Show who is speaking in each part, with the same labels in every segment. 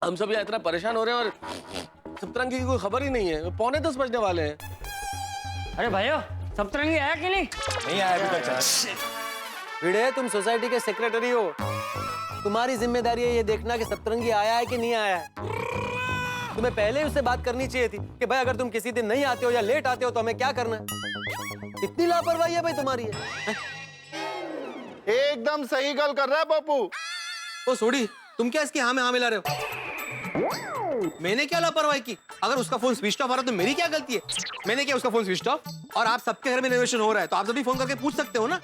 Speaker 1: हम सब यहाँ इतना परेशान हो रहे हैं और सप्तरंगी की कोई खबर ही नहीं है। 9:45 बजने वाले हैं।
Speaker 2: अरे भाइयों, सप्तरंगी आया कि नहीं?
Speaker 3: नहीं आया अभी तक।
Speaker 4: भिड़े, तुम सोसाइटी के सेक्रेटरी हो, तुम्हारी जिम्मेदारी है ये देखना कि सप्तरंगी आया है कि नहीं आया है। तुम्हें पहले ही उससे बात करनी चाहिए थी कि भाई अगर तुम किसी दिन नहीं आते हो या लेट आते हो तो हमें क्या करना है। इतनी लापरवाही है भाई तुम्हारी है?
Speaker 3: एकदम सही गल कर रहा है पप्पू।
Speaker 4: ओ सोडी, तुम क्या इसकी हाँ में हाँ मिला रहे हो? मैंने क्या लापरवाही की? अगर उसका फोन स्विच ऑफ आ रहा तो मेरी क्या गलती है? मैंने क्या उसका फोन स्विच ऑफ? और आप सबके घर में रिनोवेशन हो रहा है तो आप सभी फोन करके पूछ सकते हो ना।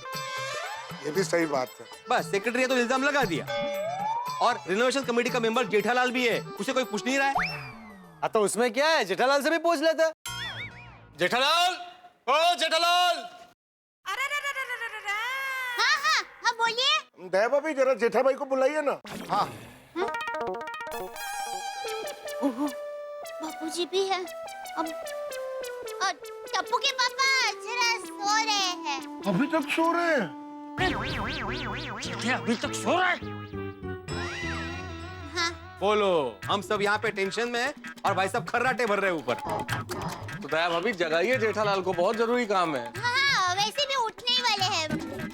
Speaker 5: ये भी सही बात है।
Speaker 4: बस सेक्रेटरी तो इल्जाम लगा दिया। और रिनोवेशन कमेटी का मेंबर जेठालाल भी है, उसे कोई पूछ नहीं रहा है। तो उसमें क्या है, जेठालाल से भी पूछ लेते।
Speaker 1: जेठालाल, ओ जेठालाल।
Speaker 6: हाँ बोलिए।
Speaker 5: दया भाभी जरा जेठा भाई को बुलाइए ना। हाँ
Speaker 6: बापूजी भी है। अब और टप्पू के पापा जरा सो रहे हैं।
Speaker 5: अभी तक सो रहे हैं?
Speaker 2: अभी तक सो रहा है?
Speaker 6: हाँ।
Speaker 4: बोलो, हम सब यहाँ पे टेंशन में हैं और भाई सब खर्राटे भर रहे हैं ऊपर।
Speaker 1: तो दया भाभी जगाइए जेठालाल को, बहुत जरूरी काम है।
Speaker 6: हाँ, वैसे भी उठने ही वाले हैं।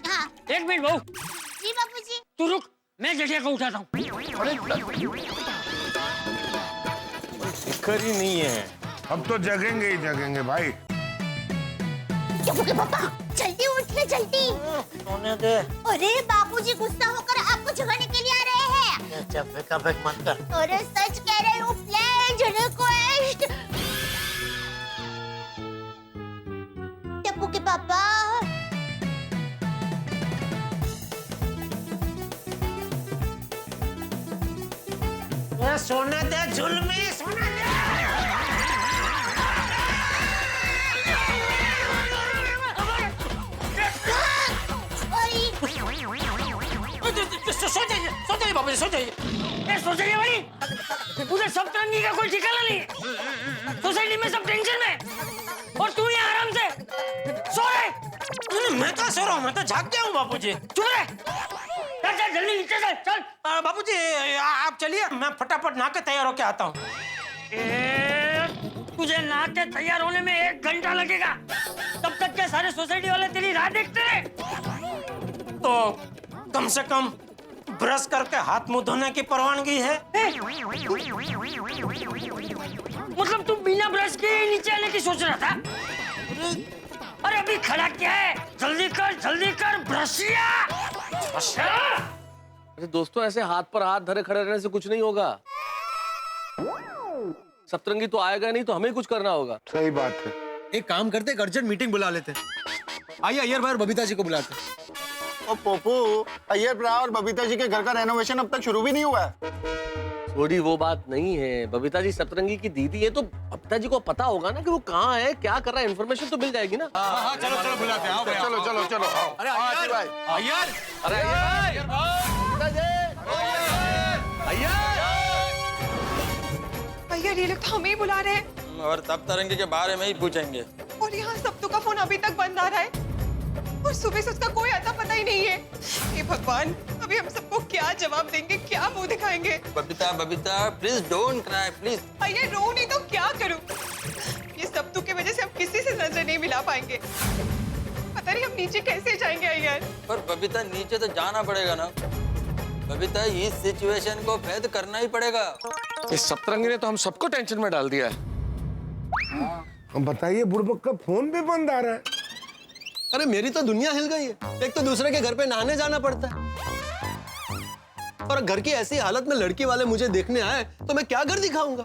Speaker 6: हाँ।
Speaker 2: एक मिनट बहू,
Speaker 6: जी बापूजी।
Speaker 2: तू रुक, मैं जेठिया को उठाता हूँ।
Speaker 1: फिक्र ही नहीं है।
Speaker 5: अब तो जगेंगे ही जगेंगे भाई।
Speaker 6: टप्पू के पापा जल्दी उठिए, जल्दी।
Speaker 7: सोने दे।
Speaker 6: अरे बापूजी गुस्सा होकर आपको जगाने के लिए आ रहे हैं।
Speaker 7: अच्छा फेंका फेंक मत कर।
Speaker 6: अरे सच कह रहे हो, फ्लैश रिक्वेस्ट। टप्पू के पापा।
Speaker 7: सोने दे जुल्मी, सोने दे।
Speaker 2: सो जाइए बाबू, सो जाइए। सो जाइए भाई, उधर सप्तरंगी का कोई ठिकाना नहीं है। सोसाइटी में सब टेंशन में और तू यहाँ आराम से सो रहे।
Speaker 7: मैं तो सो रहा हूँ, मैं तो जाग गया हूँ बापूजी।
Speaker 2: चुप रहे। चल जल्दी नीचे चल। चल
Speaker 7: बापूजी आप चलिए, मैं फटाफट नहा के तैयार होके आता हूँ।
Speaker 2: तुझे नहा के तैयार होने में 1 घंटा लगेगा। तब तक के सारे सोसाइटी वाले तेरी राह देखते रहे।
Speaker 7: तो कम से कम ब्रश करके हाथ मुंह धोने की परवानगी है?
Speaker 2: मतलब तू बिना ब्रश के नीचे आने की सोच रहा था? अरे अभी खड़ा क्या है? जल्दी कर ब्रशिया।
Speaker 1: अरे दोस्तों, ऐसे हाथ पर हाथ धरे खड़े रहने से कुछ नहीं होगा। सप्तरंगी तो आएगा नहीं तो हमें कुछ करना होगा।
Speaker 5: सही बात है।
Speaker 4: एक काम करते, अर्जेंट मीटिंग बुला लेते। आइए अय्यर भाई और बबीता जी को बुलाते।
Speaker 3: ओ पप्पू, अय्यर भरा और बबीता जी के घर का रेनोवेशन अब तक शुरू भी नहीं हुआ है।
Speaker 1: थोड़ी वो बात नहीं है। बबीता जी सप्तरंगी की दीदी है तो बबीता जी को पता होगा ना कि वो कहाँ है, क्या कर रहा है। इन्फॉर्मेशन तो मिल जाएगी ना।
Speaker 4: हाँ, चलो बुलाते हैं।
Speaker 3: चलो चलो चलो।
Speaker 4: अरे अय्यर भाई, अय्यर,
Speaker 1: अरे
Speaker 8: भैया ये लोग तो हमें ही बुला रहे हैं
Speaker 7: और तब तरंगी के बारे में ही पूछेंगे।
Speaker 8: और यहाँ सप्तू का फोन अभी तक बंद आ रहा है और सुबह से उसका कोई आता पता ही नहीं है। हे भगवान, अभी हम सबको क्या जवाब देंगे, क्या मुंह दिखाएंगे?
Speaker 7: Babita please don't cry please.
Speaker 8: भैया रो नहीं तो क्या करूं? ये सप्तू की वजह से हम किसी से नजर नहीं मिला पाएंगे। पता नहीं हम नीचे कैसे जाएंगे यार।
Speaker 7: पर बबीता नीचे तो जाना पड़ेगा ना। बबीता इस सिचुएशन को भेद करना ही पड़ेगा।
Speaker 1: इस सप्तरंगी ने तो हम सबको टेंशन में डाल दिया है।
Speaker 5: हम बताइए, बुड़बक का फोन भी बंद आ रहा है।
Speaker 4: अरे मेरी तो दुनिया हिल गई है। एक तो दूसरे के घर पे नहाने जाना पड़ता है और घर की ऐसी हालत में लड़की वाले मुझे देखने आए तो मैं क्या घर दिखाऊंगा?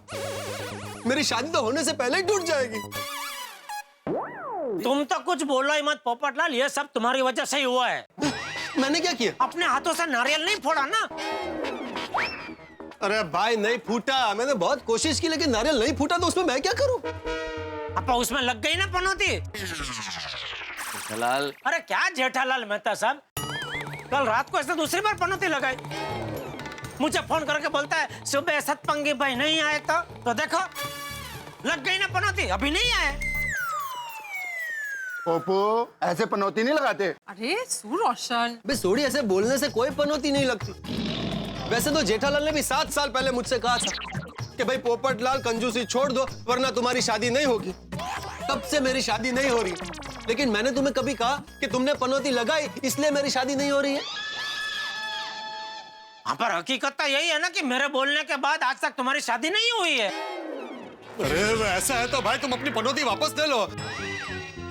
Speaker 4: मेरी शादी तो होने से पहले ही टूट जाएगी।
Speaker 7: तुम तो कुछ बोलो ही मत पोपटलाल, ये सब तुम्हारी वजह से ही हुआ है।
Speaker 4: मैंने क्या किया?
Speaker 7: अपने हाथों से नारियल नहीं फोड़ा ना।
Speaker 4: अरे भाई नहीं फूटा, मैंने बहुत कोशिश की लेकिन नारियल नहीं फूटा तो उसमें मैं क्या करूं?
Speaker 7: अपा उसमें लग गई ना पनौती।
Speaker 1: जेठालाल,
Speaker 7: अरे क्या जेठालाल मेहता साहब, कल रात को ऐसे दूसरी बार पनौती लगाई। मुझे फोन करके बोलता है सुबह सतपंगी भाई नहीं आए तो देखो लग गई ना पनौती, अभी नहीं आए।
Speaker 3: पोपो ऐसे पनौती नहीं लगाते।
Speaker 8: अरे सुरोशन,
Speaker 4: बे सोड़ी, ऐसे बोलने से कोई पनौती नहीं लगती। वैसे तो जेठालाल ने भी 7 साल पहले मुझसे कहा था कि भाई पोपटलाल कंजूसी छोड़ दो वरना तुम्हारी शादी नहीं होगी। तब से मेरी शादी नहीं हो रही, लेकिन मैंने तुम्हें कभी कहा कि तुमने पनौती लगाई इसलिए मेरी शादी नहीं हो रही है?
Speaker 7: हाँ, पर हकीकत तो यही है ना कि मेरे बोलने के बाद आज तक तुम्हारी शादी नहीं हुई है।
Speaker 4: अरे ऐसा है तो भाई तुम अपनी पनौती वापस ले लो।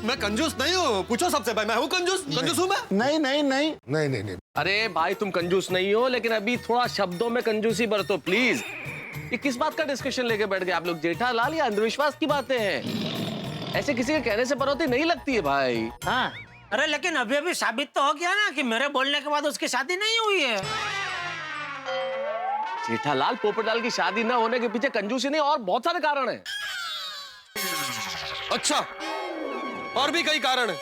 Speaker 4: मैं कंजूस नहीं हूँ, पूछो सबसे भाई, मैं हूँ कंजूस? कंजूस हूँ मैं?
Speaker 3: नहीं नहीं नहीं
Speaker 5: नहीं नहीं नहीं
Speaker 1: अरे भाई तुम कंजूस नहीं हो, लेकिन अभी थोड़ा शब्दों में कंजूसी बरतो प्लीज। ये किस बात का डिस्कशन लेके बैठ गए आप लोग? जेठालाल या अंधविश्वास की बातें हैं? ऐसे किसी के कहने से पनौती नहीं लगती है भाई।
Speaker 7: हाँ, अरे लेकिन अभी अभी साबित तो हो गया ना कि मेरे बोलने के बाद उसकी शादी नहीं हुई है।
Speaker 1: जेठालाल पोपटलाल की शादी न होने के पीछे कंजूसी नहीं और बहुत सारे कारण हैं।
Speaker 4: अच्छा, और भी कई कारण है?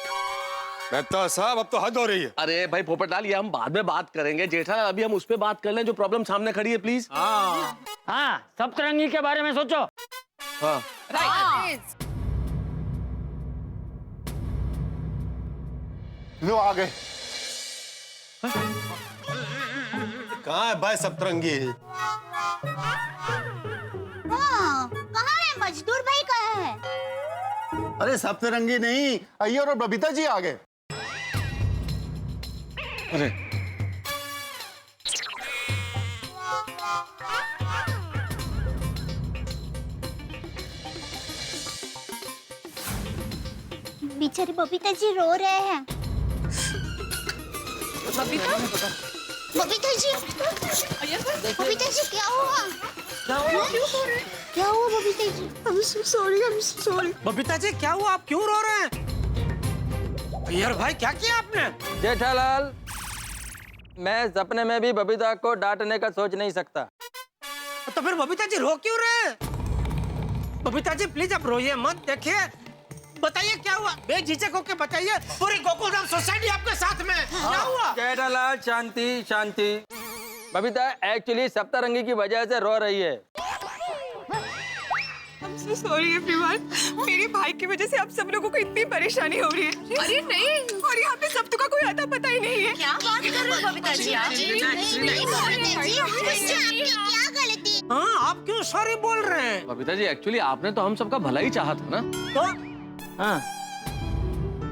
Speaker 4: मेहता साहब अब तो हद हो रही है।
Speaker 1: अरे भाई पोपटलाल, ये हम बाद में बात करेंगे। जेठालाल अभी हम उस पे बात कर लें जो प्रॉब्लम सामने खड़ी है प्लीज।
Speaker 2: हाँ, सप्तरंगी के बारे में सोचो।
Speaker 1: हाँ
Speaker 3: लो आ गए।
Speaker 4: कहाँ है भाई सप्तरंगी?
Speaker 6: हाँ, कहाँ है मजदूर भाई? कहाँ है?
Speaker 3: अरे सप्तरंगी नहीं, अय्यर और बबीता जी आ गए।
Speaker 1: अरे
Speaker 6: बेचारे बबीता जी रो रहे हैं।
Speaker 8: बबीता
Speaker 6: बबीता जी, बबीता जी क्या हुआ? क्या हुआ Babita ji? I'm so sorry.
Speaker 7: Babita ji क्या हुआ? आप क्यों रो रहे हैं? यार भाई क्या किया आपने?
Speaker 9: जेठालाल, मैं सपने में भी बबीता को डांटने का सोच नहीं सकता।
Speaker 7: तो फिर बबीता जी रो क्यों रहे? बबीता जी प्लीज आप रोइए मत। देखिए, बताइए क्या हुआ? बेझिझक होके बताइए। पूरी गोकुलधाम सोसाइटी आपके साथ में क्या हुआ?
Speaker 9: जेठालाल शांति शांति। बबीता एक्चुअली सप्तरंगी की वजह से रो रही है।
Speaker 8: I'm so sorry everyone. मेरे भाई की वजह से आप सब लोगों को इतनी परेशानी हो रही है। अरे नहीं, और यहाँ पे सब का कोई आता पता ही नहीं है। क्या बात कर रहे हो बबीता जी?
Speaker 6: नहीं बबीता जी, इसमें आपकी क्या गलती?
Speaker 7: हाँ, आप क्यों सॉरी बोल रहे हैं?
Speaker 1: बबीता जी, एक्चुअली आपने तो हम सबका भला ही चाहा था ना।
Speaker 7: तो
Speaker 2: हाँ,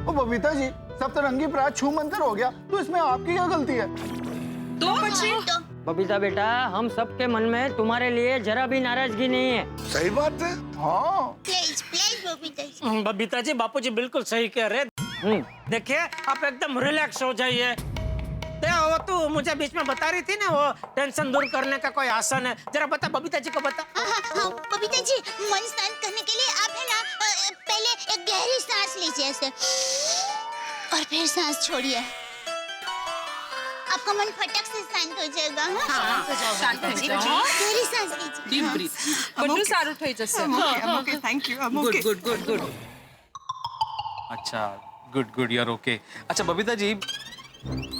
Speaker 3: ओ बबीता जी, सप्तरंगी प्राय छू मंतर हो गया, तो इसमें आपकी क्या गलती है?
Speaker 6: तो
Speaker 2: बबीता बेटा, हम सबके मन में तुम्हारे लिए जरा भी नाराजगी नहीं है।
Speaker 5: सही बात है।
Speaker 3: हाँ
Speaker 6: प्लीज प्लीज बबीता जी।
Speaker 7: बबीता जी, बापूजी बिल्कुल सही कह रहे। देखिए, आप एकदम रिलैक्स हो जाइए। वो तू मुझे बीच में बता रही थी ना, वो टेंशन दूर करने का कोई आसन है, जरा बता बबीता जी को बता।
Speaker 6: हाँ, बबीता जी, मन शांत करने के लिए आप है ना पहले एक गहरी सांस लीजिए ऐसे, और फिर सांस छोड़िए। आपका मन फटक से शांत हो जाएगा। गहरी सांस लीजिए।
Speaker 8: गुड्डू सारू થઈ જશે। I'm okay, thank you. I'm okay.
Speaker 10: Good. अच्छा, गुड यार, ओके। अच्छा बबीता जी,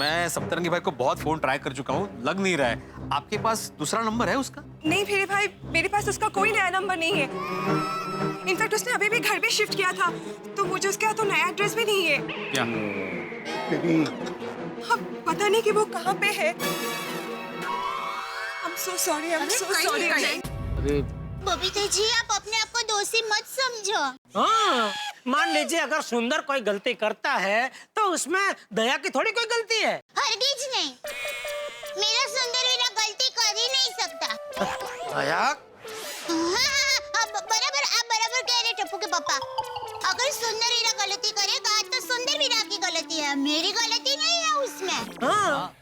Speaker 10: मैं सप्तरंगी भाई को बहुत फोन ट्राई कर चुका हूँ, लग नहीं रहा है। आपके पास दूसरा नंबर है उसका?
Speaker 8: नहीं फिर भाई, मेरे पास उसका कोई नया नंबर नहीं है। इनफैक्ट उसने अभी भी घर भी शिफ्ट किया था, तो मुझे उसके हाथों नया एड्रेस भी नहीं है।
Speaker 10: क्या?
Speaker 8: अब पता नहीं कि वो कहाँ पे है। I'm so sorry.
Speaker 1: अरे
Speaker 6: बबीता जी, आप अपने आप को दोषी मत समझो।
Speaker 7: हाँ, मान लीजिए अगर सुंदर कोई गलती करता है तो उसमें दया की थोड़ी कोई गलती है।
Speaker 6: हरगिज नहीं, मेरा सुंदर वीरा गलती कर ही नहीं सकता।
Speaker 7: दया?
Speaker 6: आप बराबर कह रहे टप्पू के पापा। अगर सुंदर वीरा गलती करेगा तो सुंदर वीरा की गलती है, मेरी गलती नहीं है उसमें।
Speaker 7: हाँ।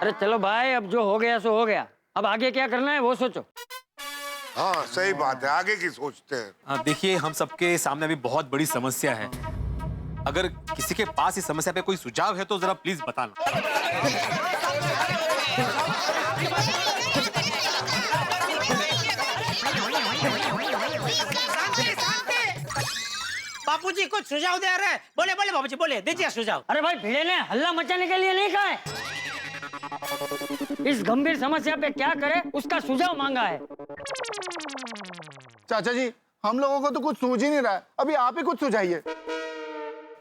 Speaker 2: अरे चलो भाई, अब जो हो गया सो हो गया। अब आगे क्या करना है वो सोचो।
Speaker 5: हाँ सही बात है, आगे की सोचते हैं।
Speaker 10: देखिए, हम सबके सामने अभी बहुत बड़ी समस्या है। अगर किसी के पास इस समस्या पे कोई सुझाव है तो जरा प्लीज बताना।
Speaker 7: बापूजी कुछ सुझाव दे रहे हैं। बोले बाबूजी, बोले, दीजिए सुझाव।
Speaker 2: अरे भाई, भिड़े ने हल्ला मचाने के लिए नहीं कहा है। इस गंभीर समस्या पे क्या करे उसका सुझाव मांगा है।
Speaker 3: चाचा जी, हम लोगों को तो कुछ सूझ ही नहीं रहा है, अभी आप ही कुछ सुझाइए।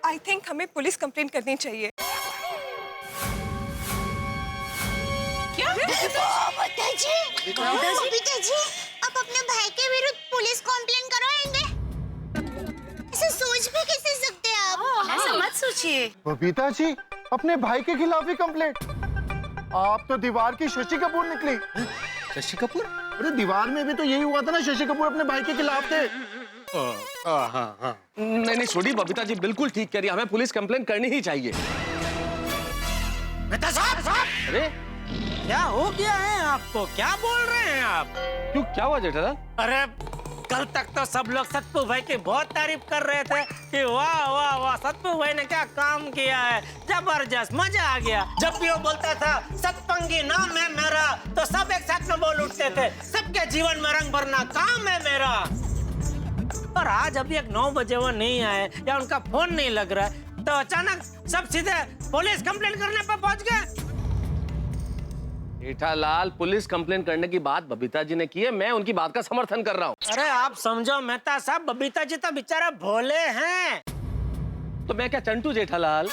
Speaker 8: आई थिंक हमें पुलिस कंप्लेंट करनी चाहिए। क्या?
Speaker 6: बबीता जी, आप अपने भाई के विरुद्ध पुलिस कंप्लेंट करवाएंगे? ऐसे सोच भी कैसे सकते हैं आप?
Speaker 11: ऐसा मत सोचिए।
Speaker 3: बबीता जी, अपने भाई के खिलाफ ही कंप्लेंट? आप तो दीवार की शशि कपूर निकली।
Speaker 10: शशि कपूर?
Speaker 3: अरे दीवार में भी तो यही हुआ था ना, शशि कपूर अपने भाई के खिलाफ थे।
Speaker 1: नहीं छोड़ी, बबीता जी बिल्कुल ठीक कह रही है, हमें पुलिस कंप्लेंट करनी ही चाहिए।
Speaker 7: मेहता साहब,
Speaker 1: अरे
Speaker 7: क्या हो गया है आपको? क्या बोल रहे हैं आप?
Speaker 1: क्यों, क्या हुआ जेठालाल?
Speaker 7: अरे कल तक तो सब लोग सत्तू भाई की बहुत तारीफ कर रहे थे कि वाह वाह वाह, सत्तू भाई ने क्या काम किया है, जबरदस्त, मजा आ गया। जब भी वो बोलता था सतपंगी नाम है मेरा, तो सब एक साथ में बोल उठते थे, सबके जीवन में रंग भरना काम है मेरा। पर आज अभी 9 बजे वो नहीं आए या उनका फोन नहीं लग रहा है, तो अचानक सब सीधे पुलिस कंप्लेंट करने पर पहुंच गए।
Speaker 1: जेठालाल, पुलिस कंप्लेंट करने की बात बबीता जी ने की है, मैं उनकी बात का समर्थन कर रहा हूँ।
Speaker 7: अरे आप समझो मेहता साहब, बबीता जी तो बेचारा भोले हैं।
Speaker 1: तो मैं क्या चंटू जेठालाल?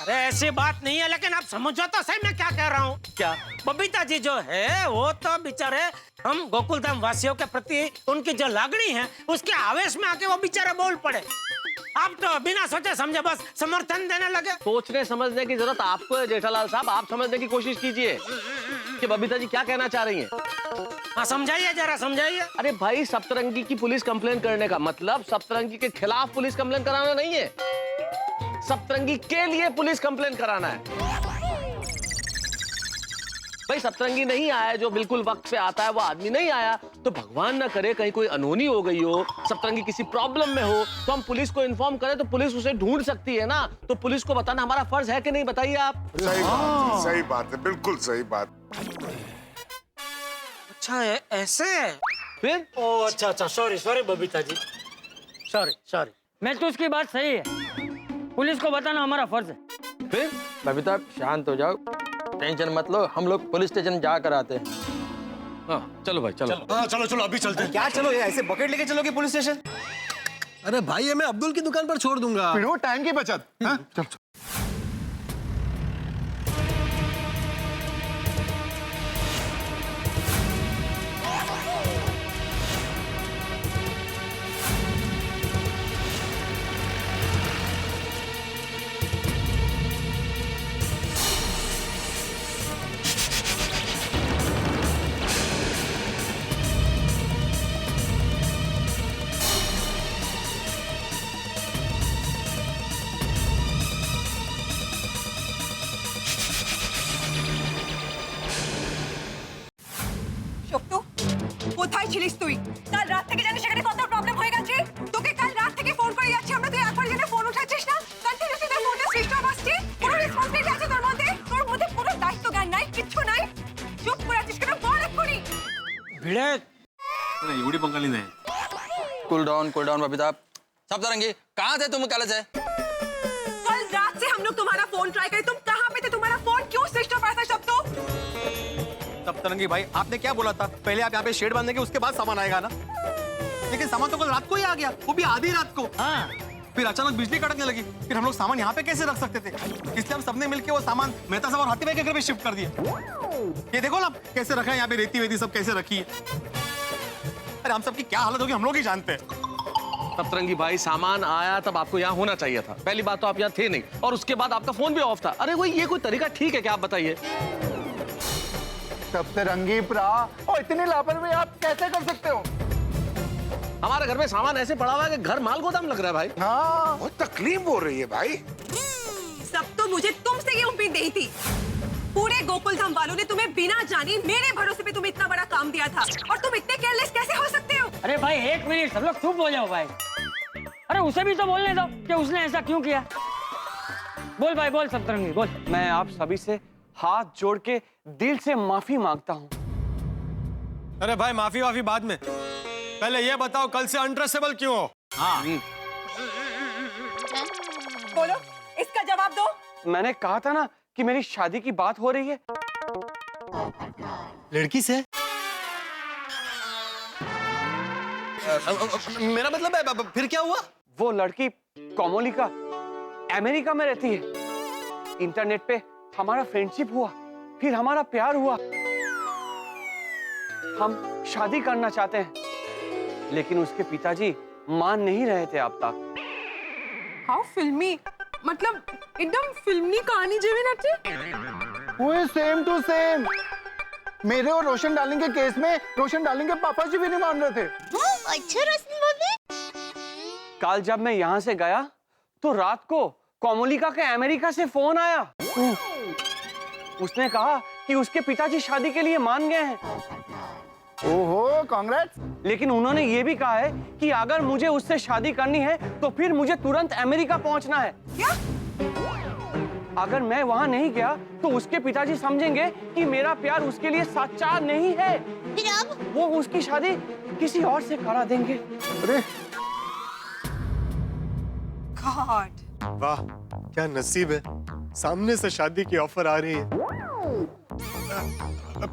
Speaker 7: अरे ऐसी बात नहीं है, लेकिन आप समझो तो सही मैं क्या कह रहा हूँ।
Speaker 1: क्या?
Speaker 7: बबीता जी जो है वो तो बेचारे हम गोकुलधाम वासियों के प्रति उनकी जो लागणी है उसके आवेश में आके वो बेचारे बोल पड़े। आप तो बिना सोचे समझे बस समर्थन देने लगे।
Speaker 1: सोचने समझने की जरूरत आपको है जेठालाल साहब, आप समझने की कोशिश कीजिए कि बबीता जी क्या कहना चाह रही हैं।
Speaker 7: हाँ समझाइए, जरा समझाइए।
Speaker 1: अरे भाई, सप्तरंगी की पुलिस कंप्लेंट करने का मतलब सप्तरंगी के खिलाफ पुलिस कंप्लेंट कराना नहीं है, सप्तरंगी के लिए पुलिस कंप्लेंट कराना है। भाई सप्तरंगी नहीं आया, जो बिल्कुल वक्त पे आता है वो आदमी नहीं आया, तो भगवान ना करे कहीं कोई अनहोनी हो गई हो, सप्तरंगी किसी प्रॉब्लम में हो, तो हम पुलिस को इन्फॉर्म करें तो पुलिस उसे ढूंढ सकती है ना। तो पुलिस को बताना हमारा फर्ज है कि नहीं, बताइए आप।
Speaker 5: सही बात है, बिल्कुल सही बात।
Speaker 7: अच्छा ऐसे
Speaker 1: फिर?
Speaker 7: ओ अच्छा, सॉरी बबीता जी, सॉरी।
Speaker 2: मैं तो उसकी बात सही है, पुलिस को बताना हमारा फर्ज है।
Speaker 1: फिर?
Speaker 9: बबीता शांत हो जाओ, टेंशन मत लो, हम लोग पुलिस स्टेशन जा कर आते हैं।
Speaker 1: हाँ चलो भाई, चलो।
Speaker 4: हाँ चलो अभी चलते हैं। क्या चलो, ये ऐसे बकेट लेके चलोगे पुलिस स्टेशन?
Speaker 3: अरे भाई, ये मैं अब्दुल की दुकान पर छोड़ दूंगा। फिर वो टाइम की बचत। हाँ? चल।
Speaker 8: শক্তু, কোথায় ছিলিস তুই? কাল রাত থেকে জানিস এখানে কত প্রবলেম হয়ে গেছে? তোকে কাল রাত থেকে ফোন করে যাচ্ছি আমরা, তুই একবার জেনে ফোন উঠাচ্ছিস না? কন্টিনিউসলি তোর ফোনটা সুইচ অফ আসছে। কোনো রেসপন্সিবিলিটি আছে তোর মধ্যে? তোর মধ্যে কোনো দায়িত্ব জ্ঞান নাই, কিচ্ছু নাই। চুপ করে আছিস কেন? বল এক্ষুনি।
Speaker 7: भिड़े
Speaker 10: एवढी बंगाली नाही।
Speaker 9: Cool down Babita. सप्तरंगी, कहाँ थे तुम कल से?
Speaker 8: कल रात से हम लोग तुम्हारा फोन ट्राई करे, तुम कहाँ पे थे? तुम्हारा फोन क्यों स्विच ऑफ आया था शक्तु?
Speaker 4: सप्तरंगी भाई, आपने क्या बोला था? पहले आप यहाँ पे शेड बांधेंगे, उसके बाद सामान आएगा ना? लेकिन सामान तो कल रात को ही आ गया, वो भी आधी रात को।
Speaker 2: हाँ,
Speaker 4: फिर अचानक बिजली कड़कने लगी, फिर हम लोग सामान यहाँ पे कैसे रख सकते थे? इसलिए हम सबने मिलके वो सामान मेहता साहब और हाथी भाई के घर पे शिफ्ट कर दिया। ये देखो ना कैसे रखा है, यहाँ पे रेती वेती सब कैसे रखी है। अरे हम सबकी क्या हालत होगी हम लोग ही जानते हैं।
Speaker 1: सप्तरंगी भाई, सामान आया तब आपको यहाँ होना चाहिए था। पहली बात तो आप यहाँ थे नहीं, और उसके बाद आपका फोन भी ऑफ था। अरे वही, ये कोई तरीका ठीक है क्या, आप बताइए।
Speaker 3: सप्तरंगी प्रा, और इतनी लापरवाही आप कैसे कर सकते हो?
Speaker 1: हमारे घर में सामान ऐसे पड़ा हुआ है कि घर माल गोदाम लग रहा है भाई।
Speaker 3: हाँ,
Speaker 5: बहुत तकलीफ हो रही है भाई।
Speaker 8: सब तो मुझे तुमसे ये उम्मीद नहीं थी। पूरे गोकुलधाम वालों ने तुम्हें बिना जाने मेरे भरोसे पे तुम्हें इतना बड़ा काम दिया था, और तुम इतने केयरलेस कैसे हो सकते हो?
Speaker 2: अरे भाई एक मिनट, सब लोग चुप हो जाओ भाई। अरे उसे भी तो बोलने दो कि उसने ऐसा क्यों किया। बोल भाई, बोल सप्तरंगी, बोल।
Speaker 12: मैं आप सभी से हाथ जोड़ के दिल से माफी मांगता हूँ।
Speaker 4: अरे भाई, माफी बाद में, पहले ये बताओ कल से अनट्रेसेबल क्यों हो?
Speaker 8: बोलो, इसका जवाब दो।
Speaker 12: मैंने कहा था ना कि मेरी शादी की बात हो रही है।
Speaker 4: लड़की से? मेरा मतलब है, फिर क्या हुआ?
Speaker 12: वो लड़की कोमोलिका अमेरिका में रहती है। इंटरनेट पे हमारा फ्रेंडशिप हुआ, फिर हमारा प्यार हुआ। हम शादी करना चाहते हैं, लेकिन उसके पिताजी मान नहीं रहे थे अब तक।
Speaker 8: हाउ फिल्मी, मतलब एकदम फिल्मी कहानी जेवी नटे।
Speaker 3: वो सेम टू सेम। मेरे और रोशन डार्लिंग के केस में रोशन डार्लिंग के पापा जी भी नहीं मान रहे थे।
Speaker 6: अच्छा रोशनी भाभी,
Speaker 12: कल जब मैं यहाँ से गया तो रात को कोमोलिका के अमेरिका से फोन आया। उसने कहा कि उसके पिताजी शादी के लिए मान गए हैं।
Speaker 3: ओहो, कांग्रेस।
Speaker 12: लेकिन उन्होंने ये भी कहा है कि अगर मुझे उससे शादी करनी है तो फिर मुझे तुरंत अमेरिका पहुंचना है।
Speaker 8: क्या?
Speaker 12: अगर मैं वहां नहीं गया तो उसके पिताजी समझेंगे कि मेरा प्यार उसके लिए सच्चा नहीं है।
Speaker 6: फिर अब
Speaker 12: वो उसकी शादी किसी और से करा देंगे।
Speaker 3: अरे
Speaker 8: गॉड,
Speaker 11: वाह क्या नसीब है, सामने से शादी की ऑफर आ रही है।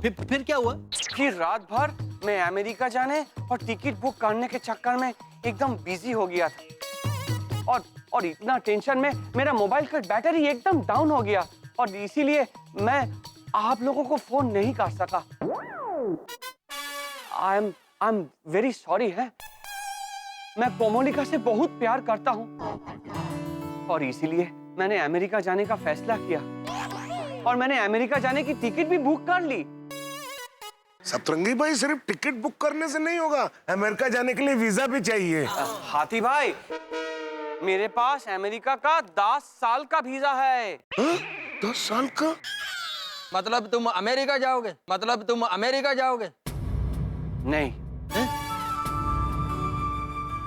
Speaker 4: फिर क्या हुआ?
Speaker 12: फिर रात भर मैं अमेरिका जाने और टिकट बुक करने के चक्कर में एकदम बिजी हो गया था, और इतना टेंशन में मेरा मोबाइल का बैटरी एकदम डाउन हो गया, और इसीलिए मैं आप लोगों को फोन नहीं कर सका। आई एम वेरी सॉरी है। मैं कोमोलिका से बहुत प्यार करता हूँ, और इसीलिए मैंने अमेरिका जाने का फैसला किया, और मैंने अमेरिका जाने की टिकट भी बुक कर ली।
Speaker 5: सतरंगी भाई, सिर्फ टिकट बुक करने से नहीं होगा, अमेरिका जाने के लिए वीजा भी चाहिए।
Speaker 12: हाथी भाई, मेरे पास अमेरिका का 10 साल का वीजा है।
Speaker 5: 10 साल का?
Speaker 9: मतलब तुम अमेरिका जाओगे? मतलब तुम अमेरिका जाओगे?
Speaker 12: नहीं,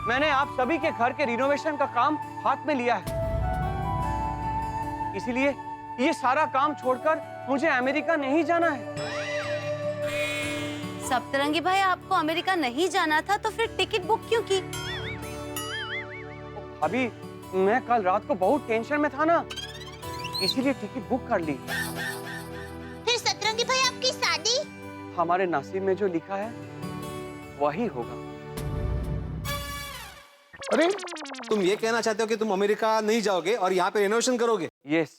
Speaker 12: मैंने आप सभी के घर के रिनोवेशन का काम हाथ में लिया है, इसीलिए ये सारा काम छोड़कर मुझे अमेरिका नहीं जाना है।
Speaker 6: सप्तरंगी भाई, आपको अमेरिका नहीं जाना था तो फिर टिकट बुक क्यों की?
Speaker 12: अभी मैं कल रात को बहुत टेंशन में था ना, इसीलिए टिकट बुक कर ली।
Speaker 6: फिर सतरंगी भाई, आपकी शादी?
Speaker 12: हमारे नसीब में जो लिखा है वही होगा।
Speaker 11: अरे तुम ये कहना चाहते हो कि तुम अमेरिका नहीं जाओगे और यहाँ पे रिनोवेशन करोगे?
Speaker 12: यस,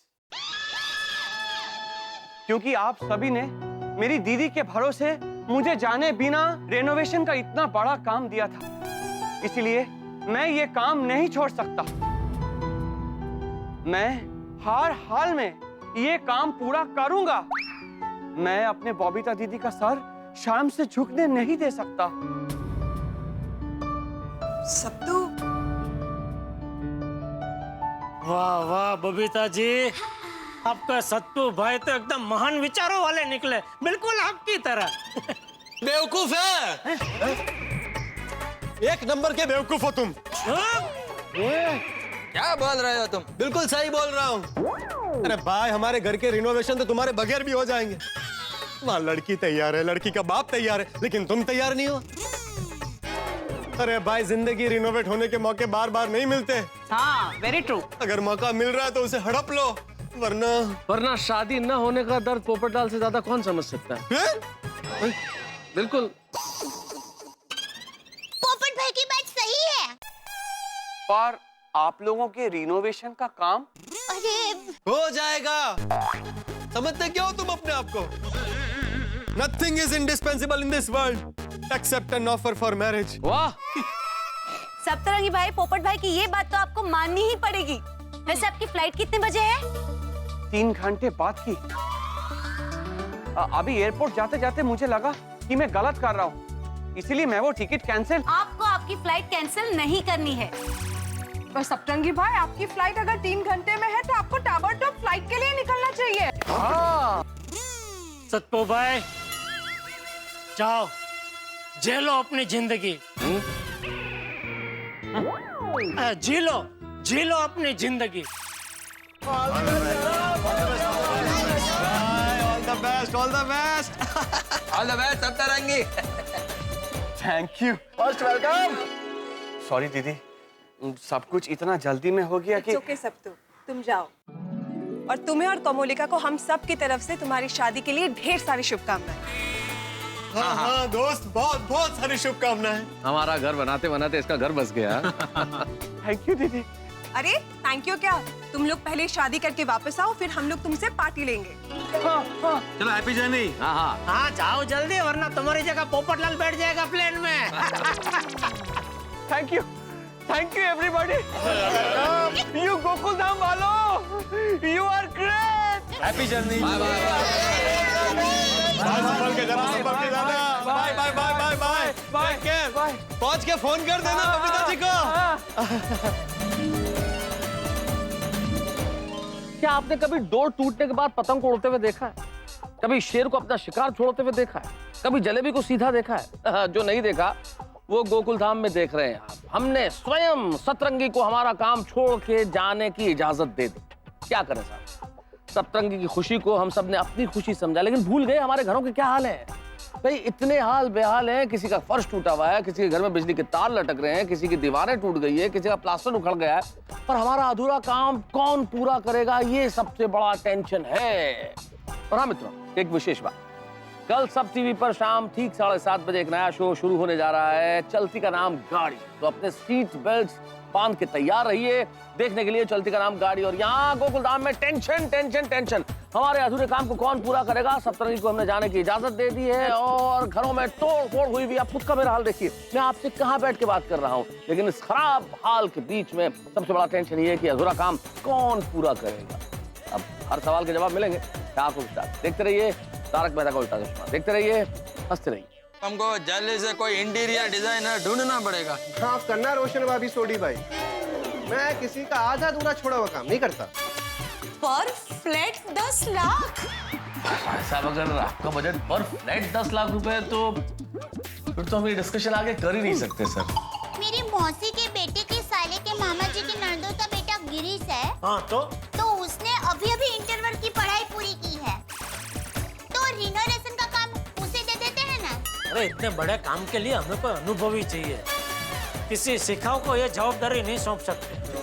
Speaker 12: क्योंकि आप सभी ने मेरी दीदी के भरोसे मुझे जाने बिना रेनोवेशन का इतना बड़ा काम दिया था, इसलिए मैं ये काम नहीं छोड़ सकता। मैं हर हाल में ये काम पूरा करूंगा। मैं अपने बबीता दीदी का सर शाम से झुकने नहीं दे सकता।
Speaker 8: सत्तू,
Speaker 2: वाह वाह बबीता जी, आपका सत्तू भाई तो एकदम महान विचारों वाले निकले, बिल्कुल आपकी तरह।
Speaker 11: बेवकूफ है, एक नंबर के बेवकूफ हो तुम।
Speaker 9: क्या बोल रहे हो तुम?
Speaker 11: बिल्कुल सही बोल रहा हूँ। अरे भाई, हमारे घर के रिनोवेशन तो तुम्हारे बगैर भी हो जाएंगे। वहाँ लड़की तैयार है, लड़की का बाप तैयार है, लेकिन तुम तैयार नहीं हो। अरे भाई, जिंदगी रिनोवेट होने के मौके बार बार नहीं मिलते।
Speaker 8: हाँ, वेरी ट्रू।
Speaker 11: अगर मौका मिल रहा है तो उसे हड़प लो, वरना
Speaker 1: शादी न होने का दर्द पोपटलाल से ज्यादा कौन समझ सकता है? बिल्कुल,
Speaker 6: पोपट भाई की बात सही है।
Speaker 12: पर आप लोगों के रिनोवेशन का काम?
Speaker 6: अरे
Speaker 11: हो जाएगा। समझते क्या हो तुम अपने आप को? Nothing is indispensable in this world except an offer for marriage.
Speaker 1: वाह।
Speaker 6: सप्तरंगी भाई, पोपट भाई की ये बात तो आपको माननी ही पड़ेगी। वैसे आपकी फ्लाइट कितने बजे है?
Speaker 12: 3 घंटे बाद की। अभी एयरपोर्ट जाते जाते मुझे लगा कि मैं गलत कर रहा हूँ, इसीलिए मैं वो टिकट कैंसिल।
Speaker 6: आपको आपकी फ्लाइट कैंसिल नहीं करनी है।
Speaker 8: पर सप्तरंगी भाई, आपकी फ्लाइट अगर 3 घंटे में है तो आपको ताबड़तोड़ फ्लाइट के लिए निकलना चाहिए।
Speaker 2: सत्तू भाई, जाओ जी लो अपनी जिंदगी। जी लो अपनी जिंदगी।
Speaker 11: All the best, all the best.
Speaker 9: All the best सप्तरंगी।
Speaker 12: Thank you,
Speaker 3: most welcome.
Speaker 12: Sorry दीदी, सब कुछ इतना जल्दी में हो गया कि।
Speaker 8: ओके सप्तू, तुम जाओ, और तुम्हें और कोमोलिका को हम सब की तरफ से तुम्हारी शादी के लिए ढेर सारी शुभकामनाएं।
Speaker 11: हाँ हाँ दोस्त, बहुत बहुत सारी शुभकामनाएं।
Speaker 1: हमारा घर बनाते बनाते इसका घर बस गया।
Speaker 12: थैंक यू दीदी।
Speaker 8: अरे थैंक यू क्या, तुम लोग पहले शादी करके वापस आओ, फिर हम लोग तुमसे पार्टी लेंगे।
Speaker 10: चलो हैप्पी जर्नी।
Speaker 1: हाँ हाँ
Speaker 7: हाँ जाओ जल्दी, वरना तुम्हारी जगह पोपटलाल बैठ जाएगा प्लेन में।
Speaker 12: Thank you everybody. You Gokul Dham वालों, you are great.
Speaker 10: Happy journey.
Speaker 11: संभल के जाना, संभल के जाना। Bye bye bye bye bye bye care. पहुंच के फोन कर देना बबीता जी को।
Speaker 1: क्या आपने कभी डोर टूटने के बाद पतंग को उड़ते हुए देखा है? कभी शेर को अपना शिकार छोड़ते हुए देखा है? कभी जलेबी को सीधा देखा है? जो नहीं देखा वो गोकुल धाम में देख रहे हैं आप। हमने स्वयं सतरंगी को हमारा काम छोड़ के जाने की इजाजत दे दी। क्या करें साहब, सतरंगी की खुशी को हम सब ने अपनी खुशी समझा, लेकिन भूल गए हमारे घरों के क्या हाल है। भाई इतने हाल बेहाल हैं, किसी का फर्श टूटा हुआ है, किसी के घर में बिजली के तार लटक रहे हैं, किसी की दीवारें टूट गई है, किसी का प्लास्टर उखड़ गया है, पर हमारा अधूरा काम कौन पूरा करेगा, ये सबसे बड़ा टेंशन है। और हाँ मित्रों, एक विशेष बात, कल सब टीवी पर शाम ठीक 7:30 बजे एक नया शो शुरू होने जा रहा है, चलती का नाम गाड़ी। तो अपने सीट बेल्ट बांध के तैयार रहिए देखने के लिए चलती का नाम गाड़ी। और यहाँ गोकुल धाम में टेंशन टेंशन टेंशन, हमारे अधूरे काम को कौन पूरा करेगा। सप्तरंगी को हमने जाने की इजाजत दे दी है और घरों में तोड़ फोड़ हुई भी। आप खुद का मेरा हाल देखिए, मैं आपसे कहाँ बैठ के बात कर रहा हूँ, लेकिन इस खराब हाल के बीच में सबसे बड़ा टेंशन ये है कि अधूरा काम कौन पूरा करेगा। अब हर सवाल के जवाब मिलेंगे। देखते रहिए तारक मेहता का उल्टा चश्मा, देखते रहिए, हंसते रहिए।
Speaker 9: हमको जल्दी से कोई इंटीरियर डिजाइनर ढूंढना पड़ेगा।
Speaker 3: माफ करना रोशन भाभी, सोडी भाई, मैं किसी का आधा अधूरा छोड़ा हुआ काम नहीं करता।
Speaker 8: पर फ्लैट 10 लाख।
Speaker 1: साहब अगर आपका बजट पर फ्लैट 10 लाख रुपए है तो फिर तो हम ये डिस्कशन आगे कर ही नहीं सकते सर।
Speaker 6: मेरी मौसी के बेटे के साले के मामा जी के नंदो का बेटा गिरीश है।
Speaker 7: हाँ तो
Speaker 6: उसने अभी इंटरवल की पढ़ाई पूरी की है, तो रिनोवेशन का काम उसे दे देते हैं ना।
Speaker 7: अरे इतने बड़े काम के लिए हमें कोई अनुभवी चाहिए, किसी सिखाओ को ये जवाबदारी नहीं सौंप सकते।